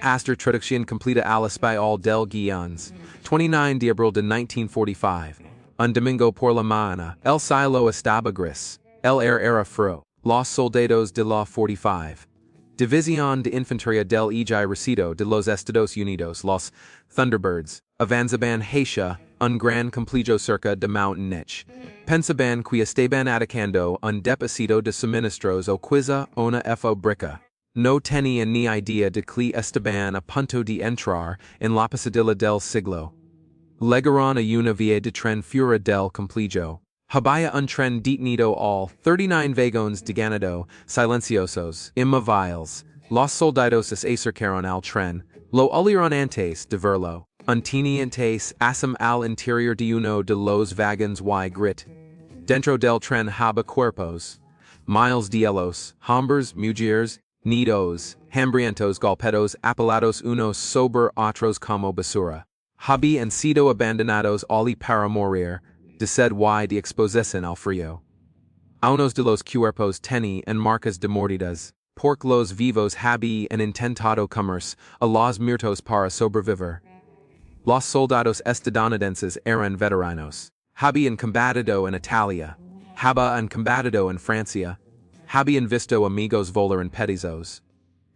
Hasta traducción completa al español del guions. 29 de abril de 1945. Un domingo por la mañana. El cielo estaba gris. El aire era frío. Los soldados de la 45. División de Infantería del Ejército de los Estados Unidos, los Thunderbirds, avanzaban hacia un gran complejo cerca de Mountain Neck. Pensaban que estaban atacando un depósito de suministros o quizá una fábrica. No tenían ni idea de que estaban a punto de entrar en la pasadilla del siglo. Llegaron a una vía de tren fuera del complejo. Había un tren detenido al 39 vagones de ganado, silenciosos, inmóviles. Los soldados se acercaron al tren, lo olieron antes de verlo. Un tenientes asam al interior de uno de los vagones y grit. Dentro del tren había cuerpos. Miles de ellos, hombres, mujeres, nidos, hambrientos golpeados apelados unos sobre otros como basura. Habían sido abandonados allí para morir. De sed y de exposición al frío. Unos de los cuerpos tenían marcas de mordidas, porque los vivos habían intentado comerse a los muertos para sobrevivir. Los soldados estadounidenses eran veteranos. Habían combatido en Italia. Habían combatido en Francia. Habían visto amigos volar en petizos.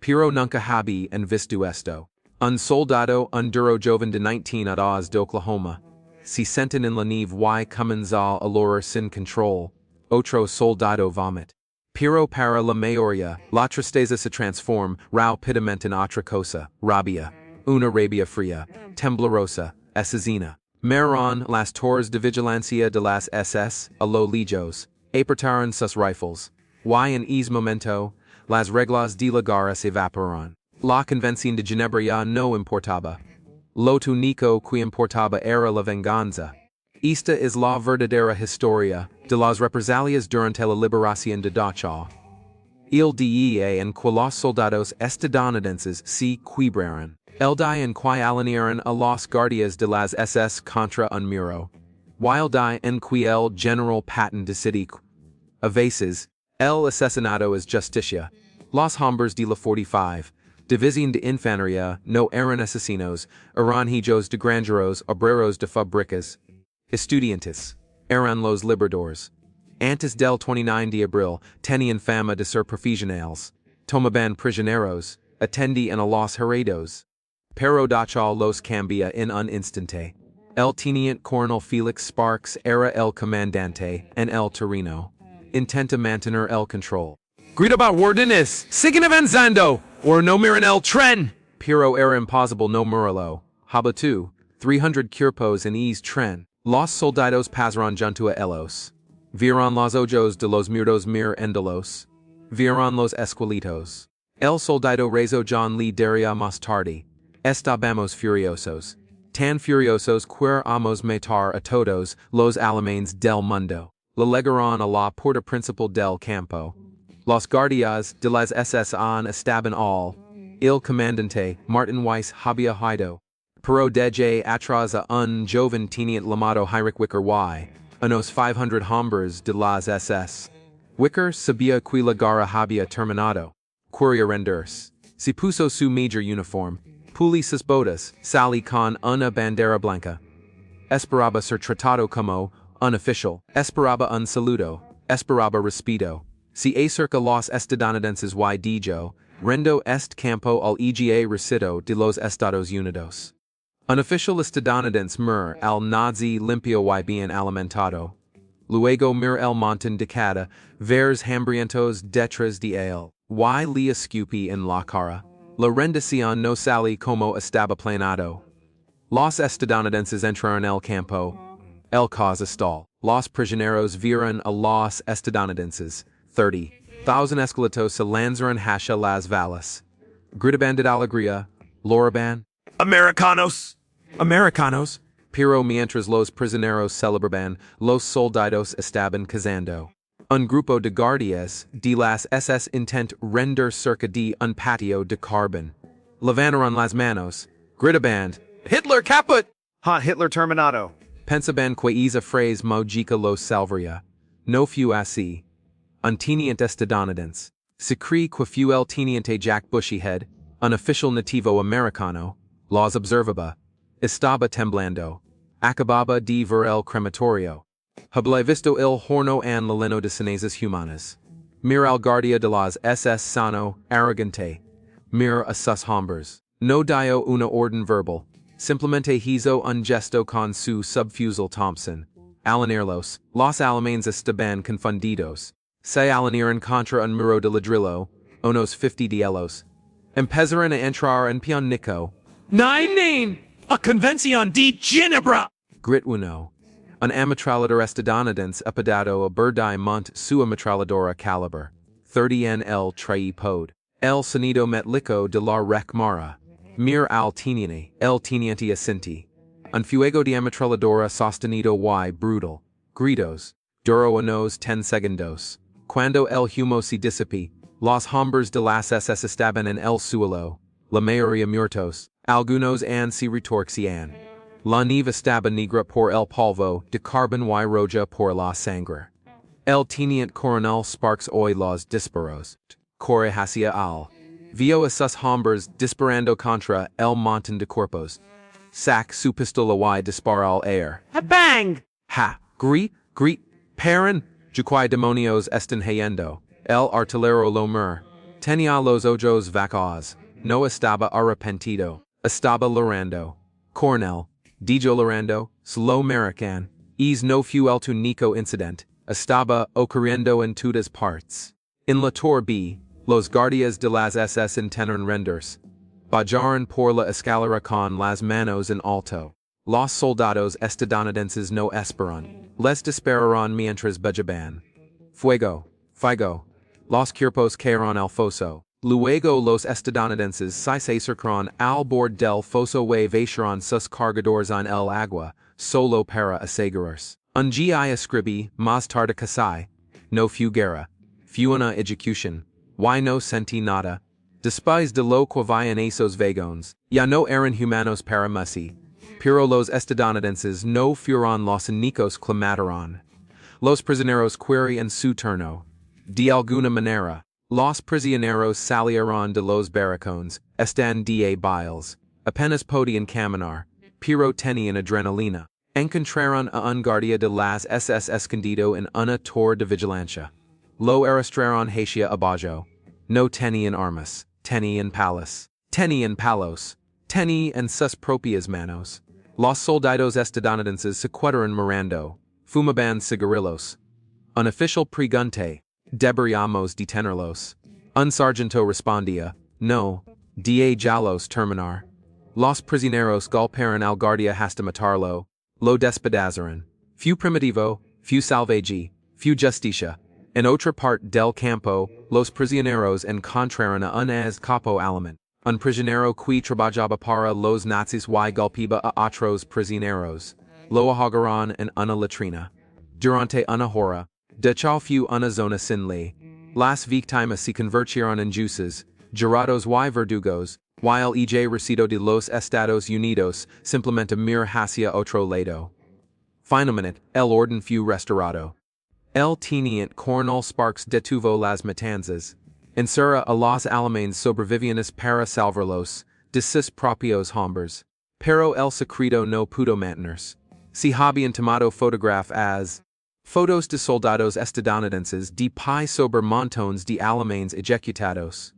Pero nunca habían visto esto. Un soldado duro joven de 19 años de Oklahoma. Se senten en la nieve y comenzó a lorar sin control. Otro soldado vomit. Pero para la mayoría, la tristeza se transforma rápidamente en otra cosa, rabia. Una rabia fría, temblorosa, asesina. Miraron las torres de vigilancia de las SS, a lo lejos, apretaron sus rifles. Y en ese momento, las reglas de la guerra se evaporaron. La convención de Ginebra ya no importaba. Lo único que importaba era la venganza. Esta es la verdadera historia de las represalias durante la liberación de Dachau. El día en que los soldados estadounidenses se quebraron. El día en que alinearon a los guardias de las SS contra un muro. El día en que el general Patton decidió. A veces, el asesinato es justicia. Los hombres de la 45. División de Infantería no eran asesinos, eran hijos de granjeros obreros de fábricas. Estudiantes. Eran los liberadores. Antes del 29 de abril, tenían fama de ser profesionales. Tomaban prisioneros, atendían a los heridos. Pero Dachau los cambia en un instante. El teniente coronel Felix Sparks era el comandante en el terreno. Intenta mantener el control. Grita guardias, siguen avanzando, o no miran el tren. Pero era imposible no mirarlo. Había 300 cuerpos en ese tren. Los soldados pasaron junto a ellos. Vieron los ojos de los muertos mirándolos. Vieron los esqueléticos. El soldado rezó John Lee diría más tarde. Estábamos furiosos. Tan furiosos que amos matar a todos los alemanes del mundo. Le llegaron a la puerta principal del campo. Los guardias de las SS estaban al. El comandante, Martin Weiss, había ido. Pero desde atrás a un joven teniente llamado Heinrich Wicker y. Unos 500 hombres de las SS. Wicker sabía que la guerra había terminado. Quería rendirse. Se puso su major uniforme. Pulió sus botas, salí con una bandera blanca. Esperaba ser tratado como un oficial. Esperaba un saludo. Esperaba respeto. Se acerca los estadounidenses y dijo, rendo este campo al ejército de los Estados Unidos. Un oficial estadounidense mir al nazi limpio y bien alimentado. Luego mir el montón de cada vers hambrientos detrás de él. Y le escupí en la cara. La rendición no salió como estaba planeado. Los estadounidenses entraron en el campo. El caos estalló. Los prisioneros vieron a los estadounidenses. 30,000 esqueletos se lanzaron hacia las valas. Gritaban de alegría. Loraban. Americanos! Americanos! Pero mientras los prisioneros celebraban, los soldados estaban cazando. Un grupo de guardias de las SS intent render cerca de un patio de carbón. Levantaron las manos. Gritaban. Hitler caput! Ha Hitler terminado. Pensaban que esa frase mágica los salvaría. No fue así. Un teniente estadounidense. Se cree que fue el teniente Jack Bushyhead, Unofficial Nativo Americano, Laws Observaba, Estaba Temblando, Acababa de ver el crematorio. Habla visto el horno and leno de cenizas humanas. Mira al guardia de las SS sano, arrogante. Mira a sus hombres. No dio una orden verbal. Simplemente hizo un gesto con su subfusil Thompson. Alanirlos, los alemanes estaban confundidos. Se alinearon contra un muro de ladrillo, unos 50 dielos. Empezaron a entrar en Nico. Nein, a convención de Ginebra! Grit uno. Un ametrallador estadounidense apodado a Burdai Mont su ametralladora caliber 30 en el tripod. El sonido metlico de la recmara. Mir al teniente, el teniente asinti. Un fuego de ametralladora sostenido y brutal. Gritos. Duro unos 10 segundos. Cuando el humo se disipi, los hombres de las SS estaban en el suelo. La mayoría muertos. Algunos an se retorcian. La nieve estaba negra por el polvo de carbon y roja por la sangre. El teniente coronel Sparks hoy los disparos. Corre hacia al. Vio a sus hombres disparando contra el montón de cuerpos. Sac su pistola y dispara al aire. Bang! Ha! Grit, Perrin, Juquai demonios están hayendo. El artillero lo mur. Tenía los ojos vacíos. No estaba arrepentido. Estaba llorando. Coronel. Dijo llorando, slow American, no fue el único incident, estaba ocurriendo en todas partes. En la Torre B, los guardias de las SS intentaron rendirse. Bajaron por la escalera con las manos en alto. Los soldados estadounidenses no esperaron, les dispararon mientras bajaban. Fuego. Los cuerpos cayeron al foso. Luego los estadounidenses se acercaron al borde del foso y vaciaron sus cargadores en el agua, solo para asegurarse. Un GI escribí, más tarde que no fue guerra, fue una ejecución, y no sentí nada. Después de lo que vi en esos vagones, ya no eran humanos para mí, pero los estadounidenses no fueron los únicos que mataron. Los prisioneros querían en su turno. De alguna manera, los prisioneros salieron de los barracones, están de biles, apenas podían caminar, pero tenían adrenalina. Encontraron a un guardia de las SS escondido en una torre de vigilancia. Lo arrastraron hacia abajo. No tenían armas, tenían palos, tenían sus propias manos. Los soldados estadounidenses se quedaron mirando, fumaban cigarrillos. Un oficial pregunté. Deberíamos detenerlos. Un sargento respondía, no, ya los terminar. Los prisioneros golpearon al guardia hasta matarlo, lo despedazaron. Fu primitivo, fu salvaje, fu justicia. En otra parte del campo, los prisioneros encontraron a un as capo alemán. Un prisionero que trabajaba para los nazis y golpeaba a otros prisioneros. Lo ahogaron en una latrina. Durante una hora, Dachau fue una zona sin ley. Las víctimas se convirtieron en jueces, jurados y verdugos, while el ejército de los Estados Unidos simplemente mira hacia otro lado. Finalmente, el orden fue restaurado. El teniente coronel Sparks detuvo las matanzas. Encerra a los alemanes sobrevivientes para salvarlos, de sus propios hombres. Pero el secreto no pudo mantenerse. Se habían tomado fotografías. Fotos de soldados estadounidenses de pie sobre montones de alemanes ejecutados.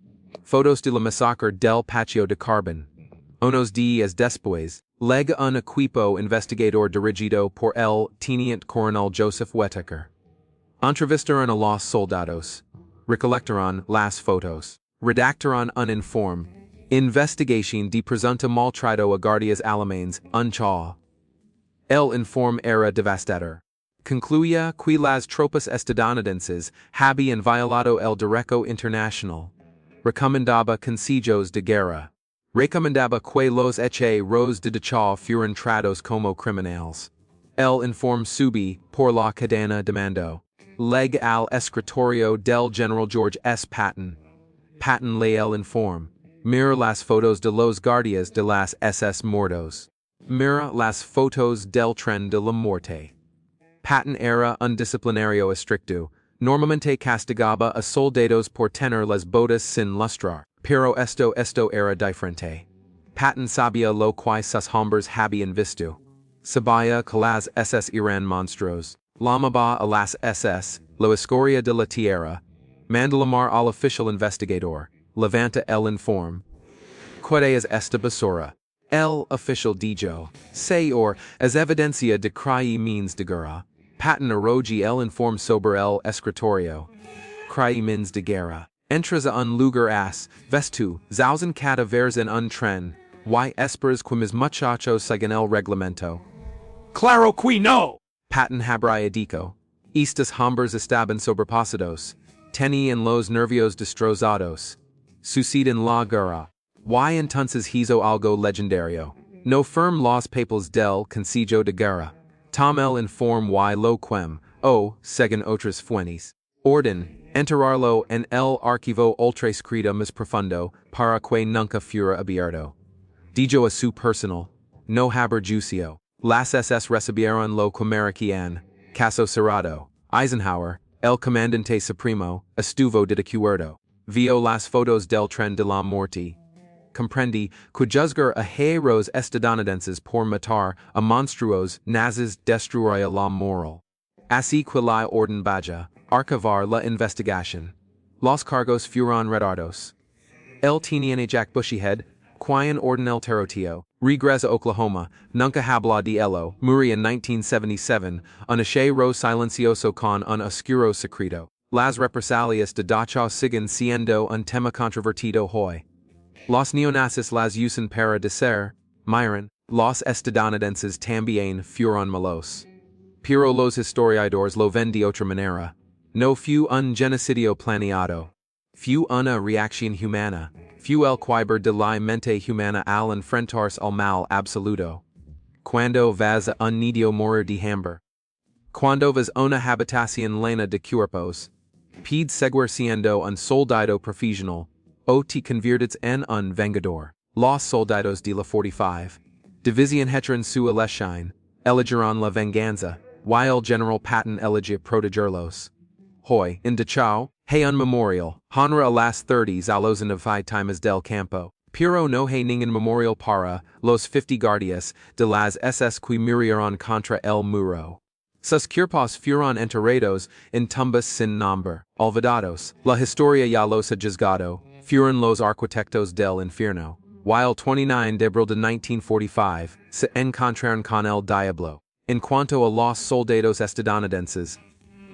Fotos de la masacre del patio de carbón. Unos días después, lega un equipo investigador dirigido por el teniente coronel Joseph Whittaker. Entrevistaron a los soldados. Recolectaron las fotos. Redactaron un informe. Investigación de presunto maltrato a guardias alemanes, unchaw. El informe era devastador. Concluía que las tropas estadounidenses habían violado el derecho internacional. Recomendaba consejos de guerra. Recomendaba que los hechos de Dachau fueran tratados como criminales. El informe subí por la cadena de mando. Leg al escritorio del general George S. Patton. Patton lee el informe. Mira las fotos de los guardias de las SS muertos. Mira las fotos del tren de la muerte. Patton era un disciplinario estricto, normalmente castigaba a soldados por tener las botas sin lustrar. Pero esto era diferente. Patton sabia lo que sus hombres habían visto. Sabía que las SS eran monstruos. Llamaba a las SS, lo escoria de la tierra. Mandalamar al oficial investigador. Levanta el informe. ¿Qué es esta basura? El oficial dijo. Señor, es evidencia de crímenes de guerra. Patton arroji el informe sobre el escritorio. Crímenes de guerra. Entras a un lugar vestu, zausen cadáveres en un tren. Y esperas que mis muchachos sigan el reglamento. Claro que no. Patton habría dicho. Estos hombres estaban sobrepasados. Tenían los nervios destrozados. Suceden la guerra. Y entonces hizo algo legendario. No firm los papeles del Consejo de Guerra. Tom el informe y lo quem, según otras fuentes. Orden, enterrarlo en el archivo ultraescrito más profundo, para que nunca fuera abierto. Dijo a su personal. No haber juicio. Las SS recibieron lo comercian. Caso cerrado. Eisenhower, el comandante supremo, estuvo de acuerdo. Vio las fotos del tren de la muerte. Comprendi que juzgar a héroes estadounidenses por matar a monstruos nazis destruía la moral. Así que la orden baja, archivar la investigación. Los cargos fueron retardos. El tenía Jack Bushyhead, quien orden el tiroteo, regresa a Oklahoma, nunca habla de ello, murió en 1977, un hecho silencioso con un oscuro secreto. Las represalias de Dachau siguen siendo un tema controvertido hoy. Los neonazis las usan para decir, miren, los estadounidenses también fueron malos. Pero los historiadores lo ven de otra manera. No fue un genocidio planeado. Fue una reacción humana. Fue el quiber de la mente humana al enfrentarse al mal absoluto. Cuando vas a un nido morir de hambre. Cuando vas a una habitación llena de cuerpos. Pide seguir siendo un soldado profesional. O te conviertes en un vengador. Los soldados de la 45. División hetran su elección. Eligieron la venganza. Y el general Patton eligió protegerlos. Hoy, en Dachau, hay un memorial. Honra a las 30s a los times del campo. Pero no hay ningún memorial para los 50 guardias de las SS que murieron contra el muro. Sus cuerpos fueron enterrados en tumbas sin nombre, olvidados. La historia ya los ha juzgado. Fueron los arquitectos del infierno. While 29 de abril de 1945, se encontraron con el diablo. En cuanto a los soldados estadounidenses,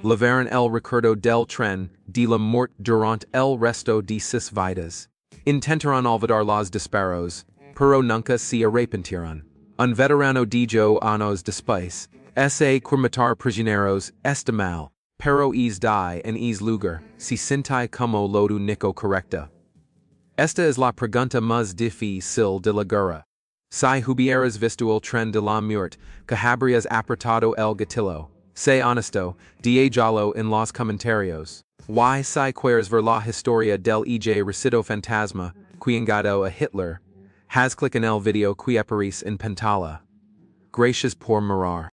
llevaron el recuerdo del tren de la muerte durante el resto de sus vidas. Intentaron olvidar los disparos, pero nunca se arrepintieron. Un veterano dijo años después, ese que matar prisioneros está mal, pero es die en es lugar, se siente como lo único correcto. Esta es la pregunta más difícil de la guerra. Si hubieras visto el tren de la muerte, que habrías apretado el gatillo. Sé honesto, dígalo en los comentarios. Y si quieres ver la historia del ejército fantasma, que engañó a Hitler, haz clic en el video que aparece en pantalla. Gracias por mirar.